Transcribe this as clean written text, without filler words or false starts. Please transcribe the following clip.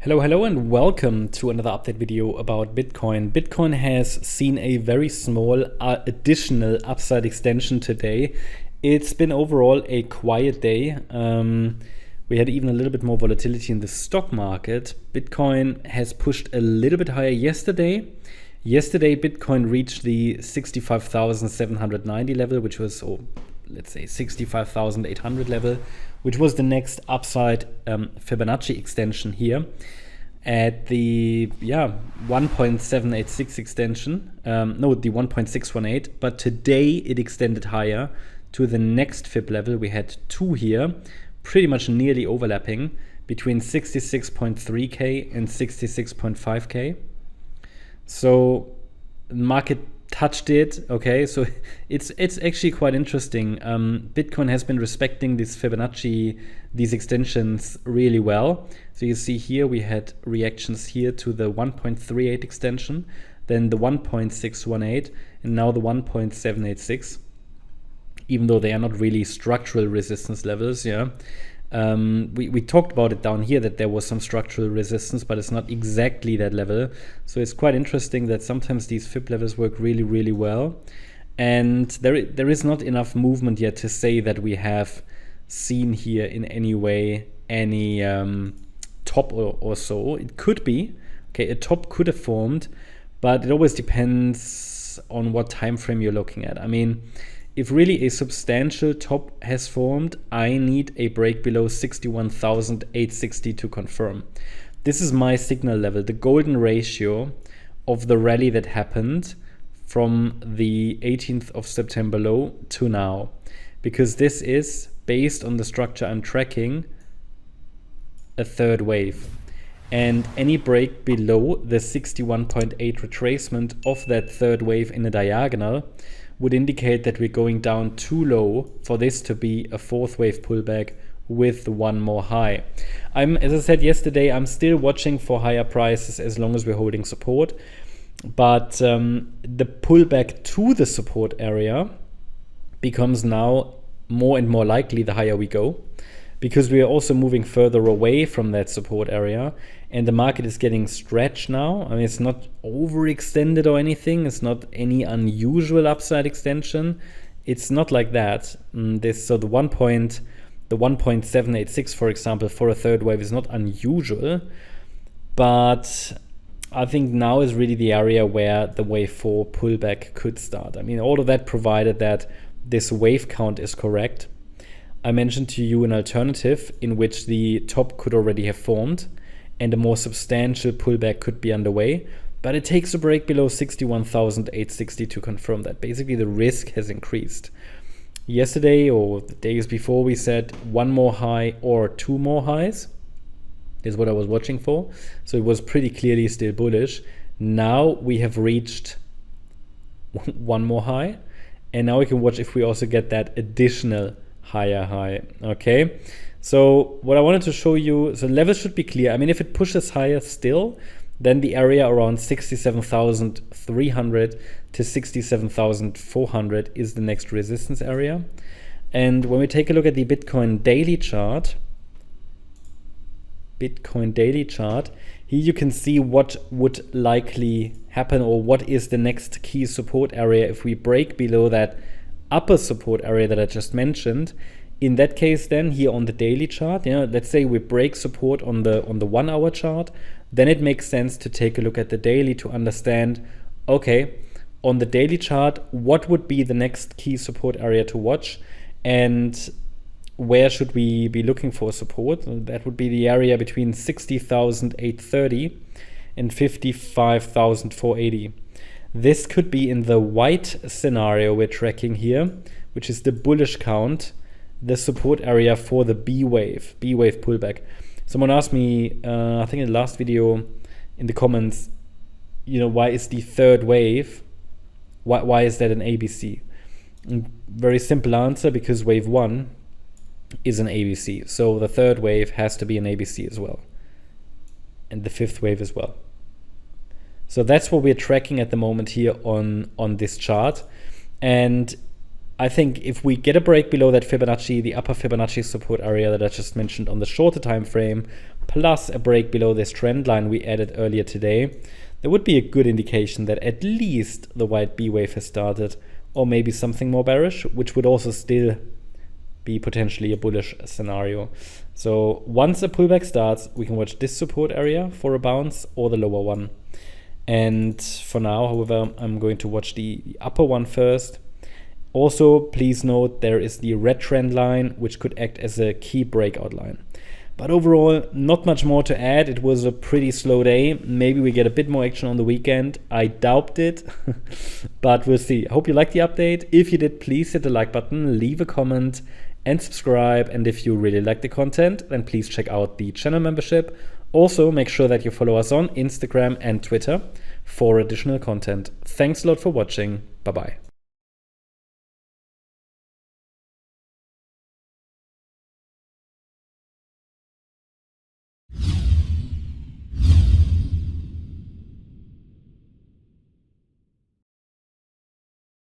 Hello and welcome to another update video about Bitcoin. Bitcoin has seen a very small additional upside extension today. It's been overall a quiet day. We had even a little bit more volatility in the stock market. Bitcoin has pushed a little bit higher yesterday. Yesterday, Bitcoin reached the 65,790 level, which was, let's say 65,800 level, which was the next upside Fibonacci extension here at the 1.786 extension, the 1.618, but today it extended higher to the next Fib level. We had two here, pretty much nearly overlapping between 66.3K and 66.5K. So market touched it. Okay, so it's actually quite interesting. Bitcoin has been respecting this Fibonacci, these extensions really well. So you see here we had reactions here to the 1.38 extension, then the 1.618, and now the 1.786. Even though they are not really structural resistance levels, we talked about it down here that there was some structural resistance, but it's not exactly that level. So it's quite interesting that sometimes these Fib levels work really, really well. And there is not enough movement yet to say that we have seen here in any way any top or so. It could be, okay, a top could have formed, but it always depends on what time frame you're looking at. I mean, if really a substantial top has formed, I need a break below 61,860 to confirm. This is my signal level, the golden ratio of the rally that happened from the 18th of September low to now. Because this is, based on the structure I'm tracking, a third wave. And any break below the 61.8 retracement of that third wave in a diagonal would indicate that we're going down too low for this to be a fourth wave pullback with one more high. As I said yesterday, I'm still watching for higher prices as long as we're holding support. But the pullback to the support area becomes now more and more likely the higher we go, because we are also moving further away from that support area and the market is getting stretched now. I mean, it's not overextended or anything. It's not any unusual upside extension. It's not like that. So the 1.786, for example, for a third wave is not unusual, but I think now is really the area where the wave 4 pullback could start. I mean, all of that provided that this wave count is correct. I mentioned to you an alternative in which the top could already have formed and a more substantial pullback could be underway, but it takes a break below 61,860 to confirm that. Basically, the risk has increased. Yesterday or the days before, we said one more high or two more highs is what I was watching for. So it was pretty clearly still bullish. Now we have reached one more high, and now we can watch if we also get that additional higher high. Okay, so what I wanted to show you, so levels should be clear. I mean, if it pushes higher still, then the area around 67,300 to 67,400 is the next resistance area. And when we take a look at the Bitcoin daily chart, here you can see what would likely happen, or what is the next key support area if we break below that upper support area that I just mentioned. In that case, then here on the daily chart, let's say we break support on the 1 hour chart, then it makes sense to take a look at the daily to understand, okay, on the daily chart, what would be the next key support area to watch, and where should we be looking for support? That would be the area between 60,830 and 55,480. This could be in the white scenario we're tracking here, which is the bullish count, the support area for the B wave pullback. Someone asked me, I think in the last video in the comments, why is the third wave, why is that an ABC? Very simple answer, because wave 1 is an ABC. So the third wave has to be an ABC as well. And the fifth wave as well. So that's what we're tracking at the moment here on this chart. And I think if we get a break below that Fibonacci, the upper Fibonacci support area that I just mentioned on the shorter time frame, plus a break below this trend line we added earlier today, there would be a good indication that at least the white B wave has started, or maybe something more bearish, which would also still be potentially a bullish scenario. So once a pullback starts, we can watch this support area for a bounce or the lower one. And for now, however, I'm going to watch the upper one first. Also, please note there is the red trend line, which could act as a key breakout line. But overall, not much more to add. It was a pretty slow day. Maybe we get a bit more action on the weekend. I doubt it, but we'll see. I hope you liked the update. If you did, please hit the like button, leave a comment, and subscribe. And if you really like the content, then please check out the channel membership. Also, make sure that you follow us on Instagram and Twitter for additional content. Thanks a lot for watching. Bye-bye.